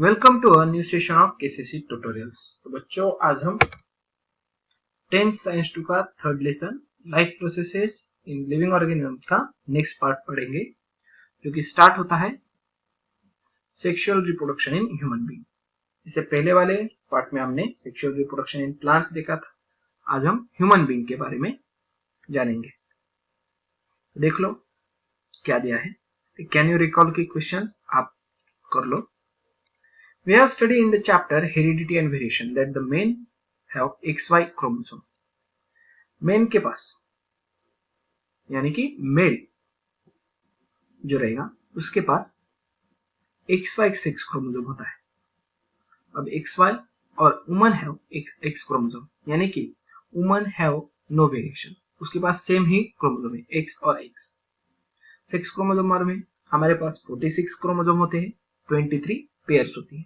Welcome to a new session of KCC tutorials. तो बच्चों, आज हम 10th साइंस 2 का third lesson life processes in living organism का नेक्स्ट पार्ट पढ़ेंगे, जो कि स्टार्ट होता है sexual reproduction in human being. इससे पहले वाले पार्ट में हमने सेक्सुअल रिप्रोडक्शन इन प्लांट्स देखा था। आज हम ह्यूमन बीइंग के बारे में जानेंगे। देख लो क्या दिया है। कैन यू रिकॉल के क्वेश्चंस आप कर लो। We have studied in the chapter heredity and variation that the men have XY chromosome. Main के पास यानी कि मेल जो रहेगा उसके पास XY सेक्स क्रोमोसोम होता है। अब XY और वुमन हैव X क्रोमोसोम, यानी कि वुमन हैव नो वेरिएशन, उसके पास सेम ही क्रोमोसोम है X और X। सेक्स क्रोमोसोम में हमारे पास 46 क्रोमोसोम होते हैं, 23 पेयर्स होती है,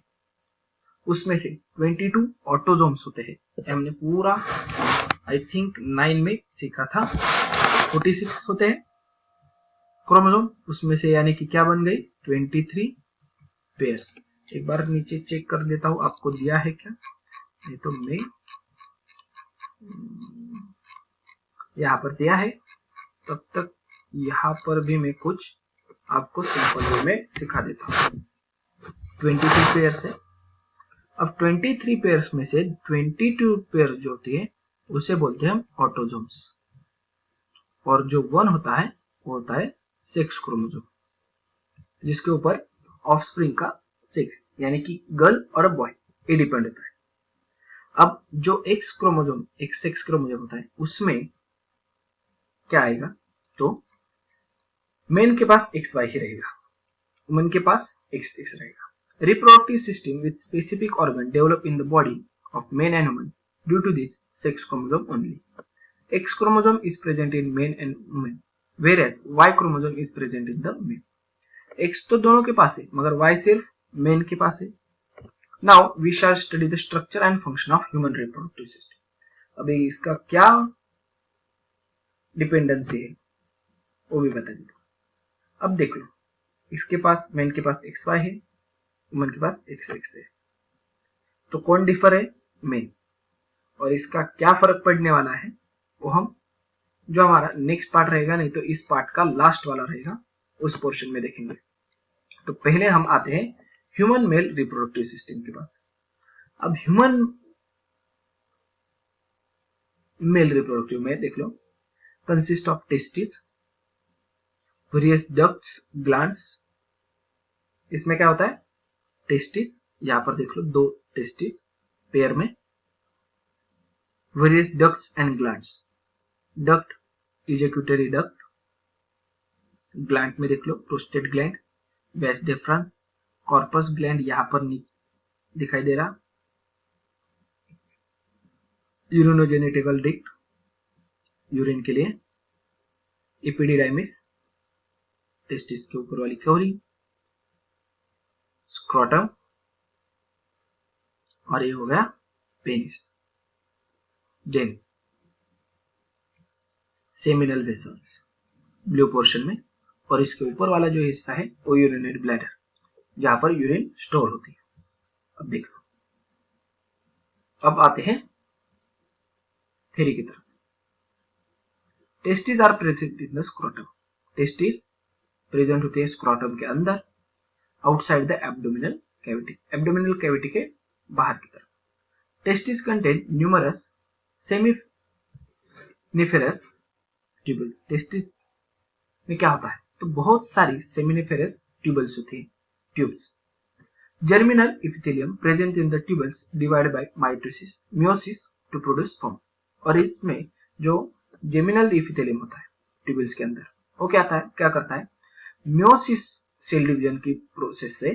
उसमें से 22 ऑटोजोम्स होते हैं। हमने पूरा आई थिंक 9 में सीखा था। 46 होते हैं क्रोमोसोम, उसमें से यानी कि क्या बन गई 23 पेयर्स। एक बार नीचे चेक कर देता हूं आपको दिया है क्या, नहीं तो मैं यहाँ पर दिया है, तब तक यहाँ पर भी मैं कुछ आपको सिंपल वे में सिखा देता हूँ। 23 पेयर्स है। अब 23 पेयर्स में से 22 पेयर जो होती है उसे बोलते हैं हम ऑटोजोम्स, और जो 1 होता है वो होता है सेक्स क्रोमोसोम, जिसके ऊपर ऑफस्प्रिंग का सेक्स यानी कि गर्ल और बॉय ये डिपेंड होता है। अब जो एक्स क्रोमोसोम एक सेक्स क्रोमोसोम होता है उसमें क्या आएगा, तो मेन के पास XY ही रहेगा, वुमेन के पास XX रहेगा। Reproductive system with specific organ develop in the body of men and women due to this sex chromosome only. X chromosome is present in men and women, whereas Y chromosome is present in the male. X तो दोनों के पास है, मगर Y सिर्फ main के पास है। Now we shall study the structure and function of human reproductive system. अभी इसका क्या डिपेंडेंसी है वो भी बता देता हूँ। अब देख लो, इसके पास मेन के पास XY है, वुमन के पास XX है, तो कौन डिफर है, मेन। और इसका क्या फर्क पड़ने वाला है वो हम जो हमारा नेक्स्ट पार्ट रहेगा, नहीं तो इस पार्ट का लास्ट वाला रहेगा, उस पोर्शन में देखेंगे। तो पहले हम आते हैं ह्यूमन मेल रिप्रोडक्टिव सिस्टम के बाद। अब ह्यूमन मेल रिप्रोडक्टिव में देख लो, consist of testis, various ducts, glands. इसमें क्या होता है, टेस्टिस, यहां पर देख लो 2 टेस्टिस पेयर में, various ducts and glands. Duct ejaculatory duct, gland में देख लो prostate gland, vas deferens, Cowper's gland यहां पर दिखाई दे रहा, यूरिनोजेनिटिकल डिक्ट यूरिन के लिए, एपिडिडाइमिस टेस्टिस के ऊपर वाली कवरी, स्क्रोटम, और ये हो गया penis. Then seminal vessels blue portion में, और इसके ऊपर वाला जो हिस्सा है वो यूरिनरी ब्लैडर, जहां पर यूरिन स्टोर होती है। अब देख लो, अब आते हैं थ्योरी की तरफ। Testis are present in the scrotum. Testis present होती है स्क्रोटम के अंदर, outside the abdominal cavity, abdominal cavity के बाहर की तरफ। Testis contain numerous seminiferous tubule. Testis में क्या होता है, तो बहुत सारी सेमिनिफेरस ट्यूबल्स होती है, tubes. Germinal epithelium present in the tubules divide by mitosis meiosis to produce sperm. और इसमें जो जेमिनल इपिथेलियम होता है ट्यूबल्स के अंदर, वो क्या करता है, मियोसिस सेल डिवीजन की प्रोसेस से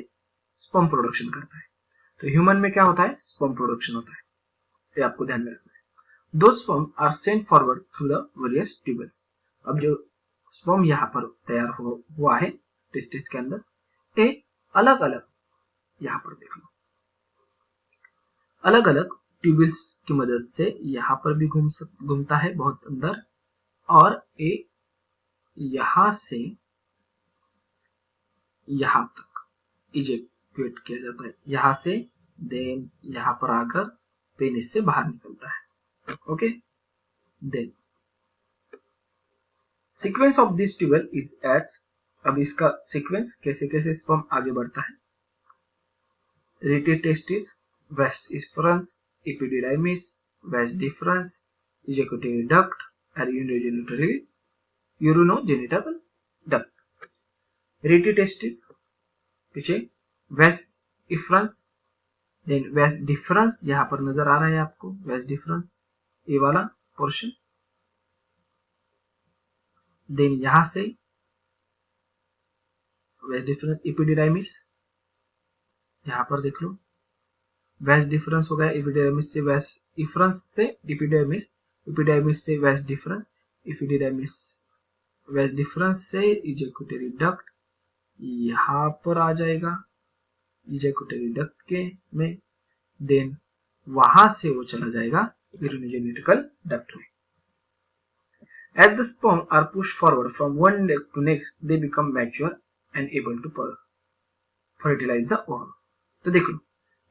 स्पर्म प्रोडक्शन करता है। तो ह्यूमन में क्या होता है, स्पर्म प्रोडक्शन होता है, ये आपको ध्यान में रखना है। दो sperm are sent forward through the various tubules. अब जो स्पर्म यहाँ पर तैयार हुआ है टेस्टिस के अंदर, ये अलग अलग, यहाँ पर देख लो, अलग अलग ट्यूबल्स की मदद से यहाँ पर भी घूमता है बहुत अंदर, और ये यहां से यहां तक इवैक्यूएट किया जाता है यहाँ से, देन यहाँ पर आकर पेनिस से बाहर निकलता है। Okay, then sequence of this tubule is as, अब इसका सीक्वेंस कैसे कैसे स्पर्म आगे बढ़ता है। Rete testis, vas efferens, epididymis, vas deferens, ejaculatory duct और यूरिनोजेनिटल डक्ट। रेटी टेस्टिस पीछे, vas efferens, then vas deferens यहाँ पर नजर आ रहा है आपको, वेस्ट डिफरेंस ये वाला पोर्शन, देन यहां से वेस्ट डिफरेंस एपिडिडाइमिस, यहाँ पर देख लो वेस्ट डिफरेंस हो गया, एपिडिडाइमिस से वेस्ट इफरेंस से एपिडिडाइमिस, एपिडिडाइमिस से vas deferens, epididymis vas deferens से इजैक्यूटरी डक्ट यहाँ पर आ जाएगा इजैक्यूटरी डक्ट के में, देन वहां से वो चला जाएगा यूरिनोजेनिटल डक्ट में। As the sperm are pushed forward from one leg to next, they become mature and able to fertilize the ovum. तो देख लो,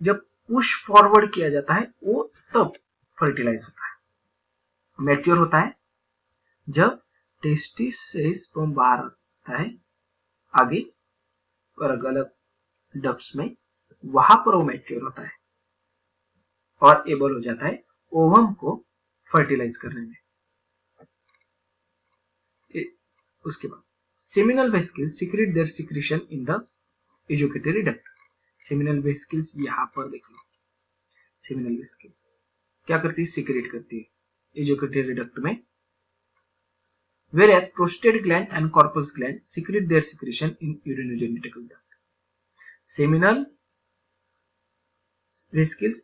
जब पुश फॉरवर्ड किया जाता है वो तब फर्टिलाइज होता है, मैच्योर होता है जब टेस्टिस से स्पर्म बाहर आता है आगे अलग अलग डक्ट्स में, वहां पर वो मैच्योर होता है और एबल हो जाता है ओवम को फर्टिलाइज करने में। उसके बाद seminal vesicles secrete their secretion in the ejaculatory duct. Seminal vesicles यहाँ पर देख लो, सेमिनल वेसिकल क्या करती है, सीक्रेट करती है इजैक्यूटरी डक्ट में, whereas prostate gland and corpus gland secrete their secretion in urinogenital duct. Seminal vesicles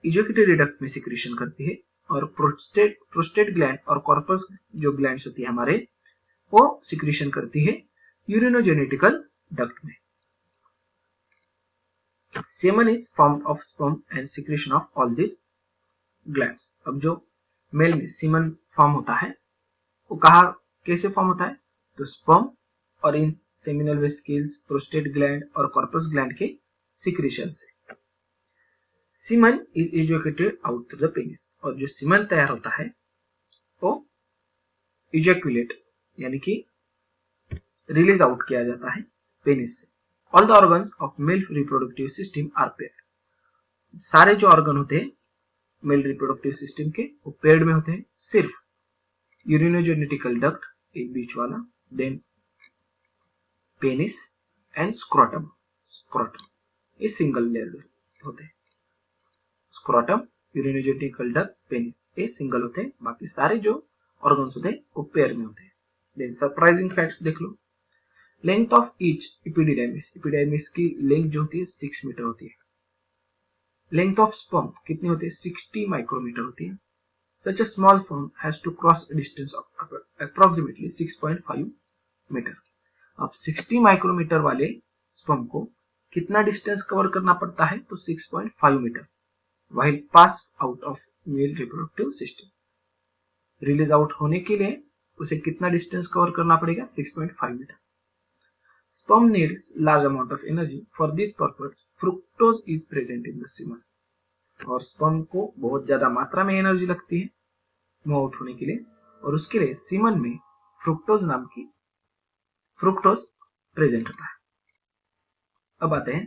ejaculatory duct में सिक्रेशन करती है और प्रोस्टेट ग्लैंड और कॉर्पस जो ग्लैंड्स होती है हमारे, वो सिक्रेशन करती है यूरिनोजेनिटिकल डक्ट में। Semen is formed of sperm and secretion of all this glands. अब जो मेल में सीमन फॉर्म होता है वो कहा कैसे फॉर्म होता है, तो स्पर्म और इन सेमिनल वेसिकल्स, प्रोस्टेट ग्लैंड और कॉर्पस ग्लैंड के सिक्रेशन से। Semen is ejaculated out through the penis, और जो सीमन तैयार होता है वो इजैक्यूलेट यानी कि रिलीज आउट किया जाता है पेनिस से। All the organs of male reproductive system are paired. सारे जो ऑर्गन होते हैं मेल रिप्रोडक्टिव सिस्टम के वो पेयर्ड में होते हैं, सिर्फ यूरिनोजेनिटिकल डक्ट एक बीच वाला, then penis and scrotum, scrotum ये सिंगल लेयर होते हैं, स्क्रोटम, यूरिनोजेनिटिकल डक्ट, पेनिस ये सिंगल होते हैं, बाकी सारे जो ऑर्गन्स होते हैं वो पेयर में होते हैं। देन सरप्राइजिंग फैक्ट्स देख लो, length of each epididymis, epididymis की लेंथ जो होती है 6 मीटर होती है। लेंथ ऑफ स्पर्म कितनी होती है, 60 माइक्रोमीटर होती है। Such a small sperm has to cross a distance of approximately 6.5 metre. अब 60 माइक्रोमीटर वाले स्पर्म को कितना डिस्टेंस कवर करना पड़ता है, तो 6.5 metre, while pass out of male reproductive system। Release out होने के लिए उसे कितना डिस्टेंस कवर करना पड़ेगा, 6.5 metre. Sperm needs large amount of energy. For this purpose, fructose is present in the semen। और स्पर्म को बहुत ज्यादा मात्रा में एनर्जी लगती है मूव आउट होने के लिए, और उसके लिए सीमन में फ्रुक्टोज नाम की फ्रुक्टोज प्रेजेंट होता है। अब आते हैं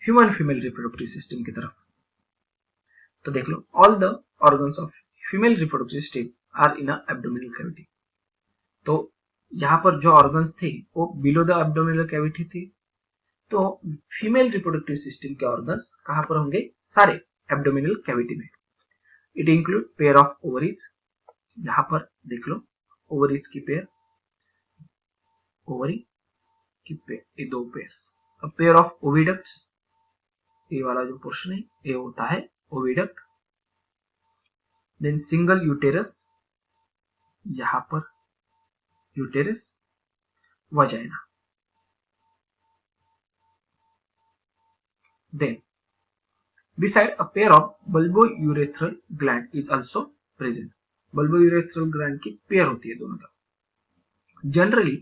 ह्यूमन फीमेल रिप्रोडक्टिव सिस्टम की तरफ। तो देख लो, all the organs of female reproductive system are in abdominal cavity. तो यहाँ पर जो ऑर्गन्स थे वो बिलो द एब्डोमिनल कैविटी थे, तो फीमेल रिप्रोडक्टिव सिस्टम के ऑर्गन्स कहां पर होंगे, सारे एब्डोमिनल कैविटी में। It include pair of ovaries, यहां पर देख लो ओवरीज की पेयर, ओवरी की पेयर, ये दो पेयर्स। अब पेयर ऑफ ओविडक्ट्स, ये वाला जो पोर्शन है ये होता है ओविडक्ट। देन सिंगल यूटेरस, यहां पर uterus, vagina. Then, beside a pair of bulbourethral gland is also present। bulbourethral gland की पेयर होती है दोनों तरफ। Generally,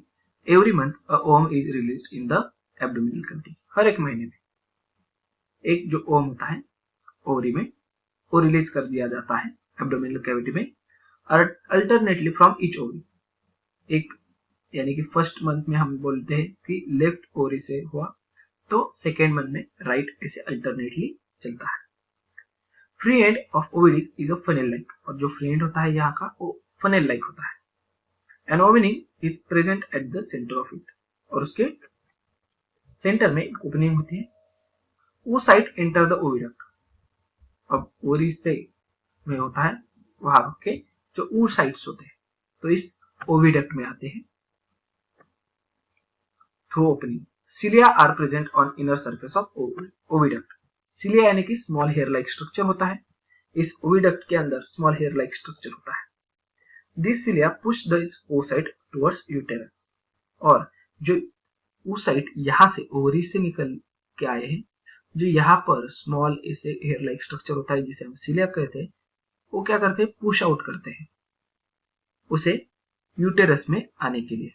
every month a ovum is released in the abdominal cavity। हर एक महीने में एक जो ओम होता है ओवरी में वो रिलीज कर दिया जाता है एब्डोमिनल कैविटी में, अल्टरनेटली फ्रॉम ईच ओवरी। एक यानी कि फर्स्ट मंथ में हम बोलते हैं कि लेफ्ट ओवरी से हुआ, तो सेकेंड मंथ में राइट, ऐसे अल्टरनेटली चलता है। फ्री एंड ऑफ ओविडी इज अ फनेल लाइक, और जो फ्री एंड होता है यहाँ का वो फनेल लाइक होता है। An opening is present at the centre of it, और उसके सेंटर में एक ओपनिंग होती है। वो साइड एंटर द ओविडक्ट, अब ओवरी से में होता है वहां के जो ऊ साइड्स होते हैं, तो इस ओविडक्ट में आते हैं through opening. Cilia are present on inner surface of oviduct. Cilia यानी कि स्मॉल हेयर लाइक स्ट्रक्चर होता है, इस ओविडक्ट के अंदर स्मॉल हेयर लाइक स्ट्रक्चर होता है। This cilia push the oocyte towards uterus, और जो oocyte यहाँ से ओवरी से निकल के आए हैं, जो यहाँ पर स्मॉल ऐसे हेयर लाइक स्ट्रक्चर होता है जिसे हम सिलिया कहते हैं, वो क्या करते हैं, पुश आउट करते हैं उसे यूटेरस में आने के लिए।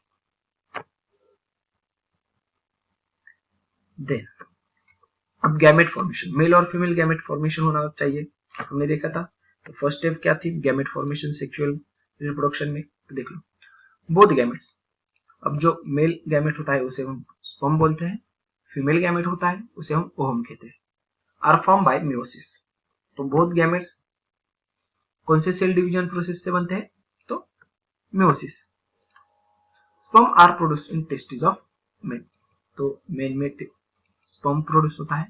देन अब गैमेट फॉर्मेशन, मेल और फीमेल गैमेट फॉर्मेशन होना चाहिए, हमने देखा था। तो फर्स्ट स्टेप क्या थी, गैमेट फॉर्मेशन सेक्सुअल रिप्रोडक्शन में। तो देख लो बोथ गैमेट्स, अब जो मेल गैमेट होता है उसे हम स्पर्म बोलते हैं, फीमेल गैमेट होता है उसे हम ओवम कहते हैं, आर फॉर्म बाय मेयोसिस। तो बोथ गैमेट्स कौन से सेल डिवीजन प्रोसेस से बनते हैं, तो meiosis. Sperm are produce in testis of men, तो मेन में स्पर्म प्रोड्यूस होता है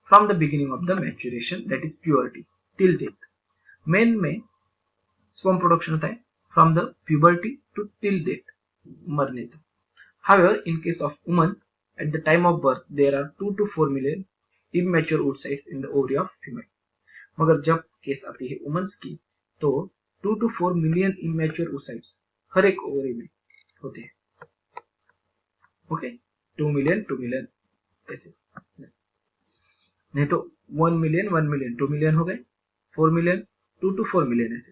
from the beginning of the maturation that is puberty till death. Men में स्पर्म प्रोडक्शन होता है from the puberty to till death, मरने तक। However, in case of women, at the time of birth, there are 2 to 4 million immature oocytes in the ovary of female. मगर जब case आती है women's की, तो 2 to 4 मिलियन इमेच्योर oocytes हर एक ovary में होते हैं। ओके, 2 मिलियन ऐसे नहीं, तो 1 मिलियन 2 मिलियन हो गए, 4 मिलियन 2 to 4 मिलियन ऐसे।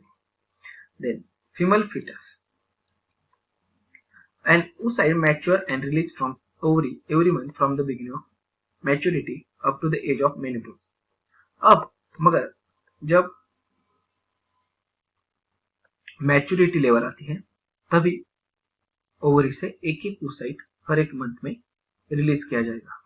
Then female foetus, an oocyte mature and release from ovary every month from the beginning of maturity up to the age of menopause. अब मगर जब मैच्योरिटी लेवल आती है तभी ओवरी से एक एक oocyte हर एक मंथ में रिलीज किया जाएगा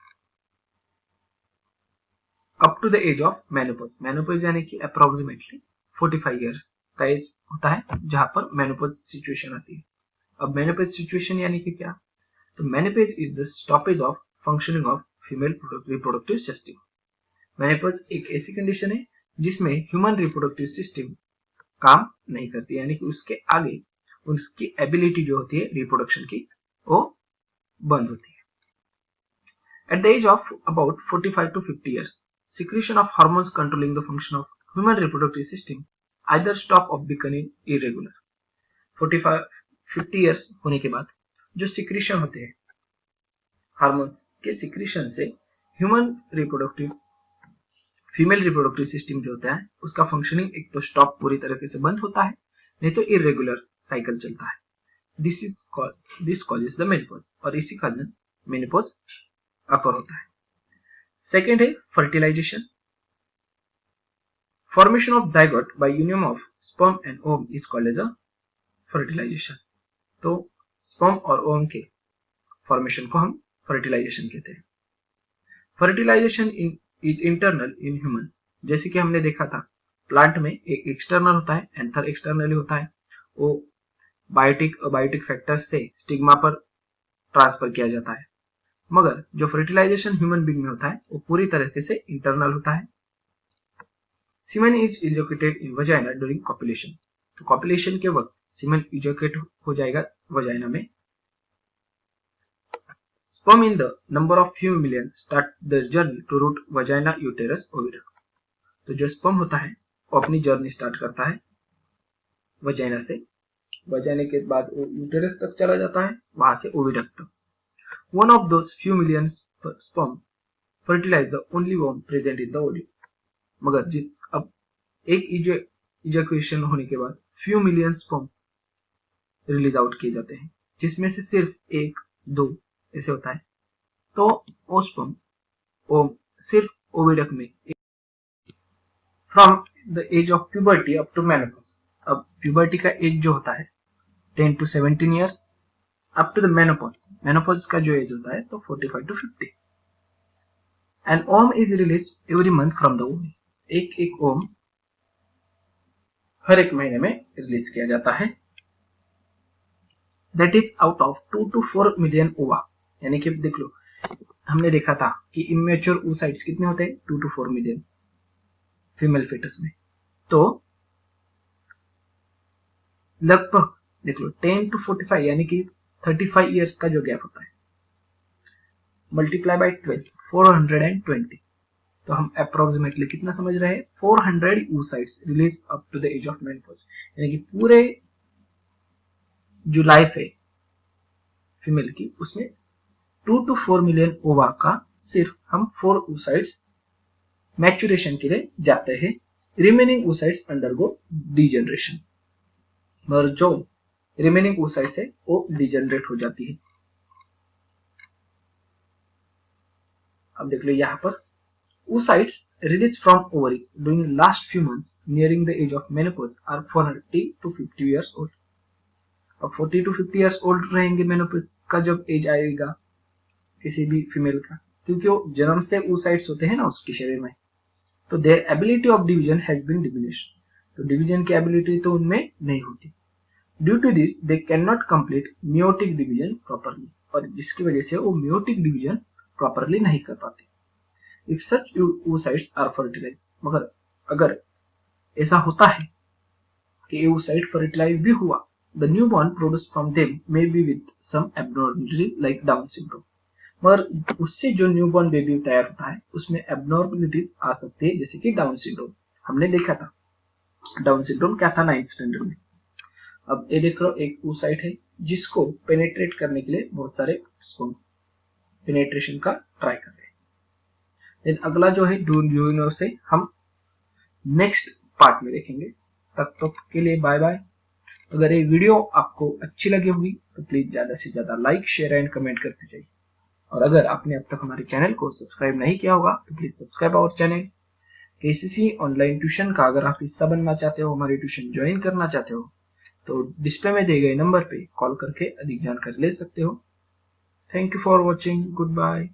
up to the age of menopause. Menopause यानी कि अप्रोक्सीमेटली 45 इयर्स का एज होता है जहां पर मेनोपॉज सिचुएशन आती है। अब मेनोपॉज सिचुएशन यानी कि क्या, तो menopause is the stoppage of functioning of female reproductive system. Menopause एक ऐसी कंडीशन है जिसमें ह्यूमन रिप्रोडक्टिव सिस्टम काम नहीं करती, यानी कि उसके आगे उसकी एबिलिटी जो होती है रिप्रोडक्शन की वो बंद होती है। At the age of about 45 to 50 years, secretion of hormones controlling the function of human reproductive system either stop or becoming irregular. 45-50 years होने के बाद जो सिक्रीशन होते हैं हार्मोन्स के सिक्रीशन से human reproductive female reproductive system जो होता है उसका फंक्शनिंग एक तो स्टॉप पूरी तरीके से बंद होता है, नहीं तो इरेगुलर साइकिल चलता है। दिस कॉजेस द मेनोपॉज, और इसी कारण मेनोपॉज अकर होता है। सेकेंड है fertilization. Formation of zygote by union of sperm and ovum is called as a fertilization. तो स्पर्म और ओवम के फॉर्मेशन को हम फर्टिलाइजेशन कहते हैं। Fertilization is internal in humans, जैसे कि हमने देखा था प्लांट में एक एक्सटर्नल होता है, एंथर एक्सटर्नली होता है, वो बायोटिक फैक्टर्स से स्टिग्मा पर ट्रांसफर किया जाता है। मगर जो फर्टिलाइजेशन ह्यूमन बीइंग में होता है वो पूरी तरीके से इंटरनल होता है। Semen is ejaculated in vagina during copulation, तो कॉपुलेशन के वक्त सीमेन इजेक्यूट हो जाएगा वजाइना में। Sperm in the number of few million start the journey to root vagina, uterus, oviduct. तो जो स्पर्म होता है वो अपनी जर्नी स्टार्ट करता है वजाइना से, वजाइना के बाद वो यूटेरस तक चला जाता है, वहां से ओविडक्ट तक। One of those few million sperm fertilize the only worm present in the ovary. मगर अब एक इजैक्यूएशन होने के बाद few million sperm release out किए जाते हैं, जिसमें से सिर्फ 1-2 ऐसे होता है। तो वो स्पर्म वो सिर्फ ओविडक्ट में from the age of puberty up to menopause. अब प्यूबर्टी का एज जो होता है 10 to 17 years up to the menopause. Menopause का जो एज होता है तो 45 to 50। An ovum is release every month from the ovum. एक ओम हर एक महीने में रिलीज किया जाता है। That is out of 2 to 4 million ओवा। यानी कि देख लो, हमने देखा था कि इमेच्योर oocytes कितने होते हैं, 2 to 4 मिलियन फीमेल फेटस में। तो लगभग देख लो 10 to 45 यानी कि 35 इयर्स का जो गैप होता है, मल्टीप्लाई बाय 12, 420। तो हम अप्रोक्सीमेटली कितना समझ रहे हैं, 400 oocytes release up to the age of menopause. यानी कि पूरे जो लाइफ है फीमेल की, उसमें 2 to 4 मिलियन ओवा का सिर्फ हम 4 oocytes मैच्योरेशन के लिए जाते हैं। रिमेनिंग oocytes अंडरगो डीजनरेशन, और जो रिमेनिंग oocytes है वो डिजनरेट हो जाती है। अब देख लो यहाँ पर oocytes released from ovaries during the last few months nearing the age of menopause are 40 to 50 years old। अब 40 to 50 years old रहेंगे मेनोपॉज का जब एज आएगा किसी भी फीमेल का, क्योंकि वो जन्म से oocytes होते हैं ना उसके शरीर में, तो their ability of division has been diminished. तो डिवीजन की एबिलिटी तो उनमें नहीं होती। Due to this they can not complete meiotic division properly, और जिसकी वजह से वो मियोटिक डिवीजन प्रॉपरली नहीं कर पाते। If such oocytes are fertilized, मगर अगर ऐसा होता है कि oocyte fertilize भी हुआ, the newborn produced from them may be with some abnormality like Down syndrome। मगर उससे जो न्यूबॉर्न बेबी तैयार होता है उसमें एबनॉर्मलिटीज आ सकती है, जैसे कि डाउन सिंड्रोम। हमने देखा था डाउन सिंड्रोम क्या था 9th स्टैंडर्ड में। अब ये देख लो एक oocyte है जिसको पेनेट्रेट करने के लिए बहुत सारे पेनेट्रेशन का ट्राई कर रहे हैं। देन अगला जो है ड्यूनो से हम नेक्स्ट पार्ट में देखेंगे। तब तक के लिए बाय बाय। अगर ये वीडियो आपको अच्छी लगी होगी तो प्लीज ज्यादा से ज्यादा लाइक, शेयर एंड कमेंट करते जाइए। और अगर आपने अब तक हमारे चैनल को सब्सक्राइब नहीं किया होगा तो please subscribe our channel. KCC online tuition का अगर आप हिस्सा बनना चाहते हो, हमारी ट्यूशन ज्वाइन करना चाहते हो, तो डिस्प्ले में दिए गए नंबर पे कॉल करके अधिक जानकारी ले सकते हो। Thank you for watching, good bye.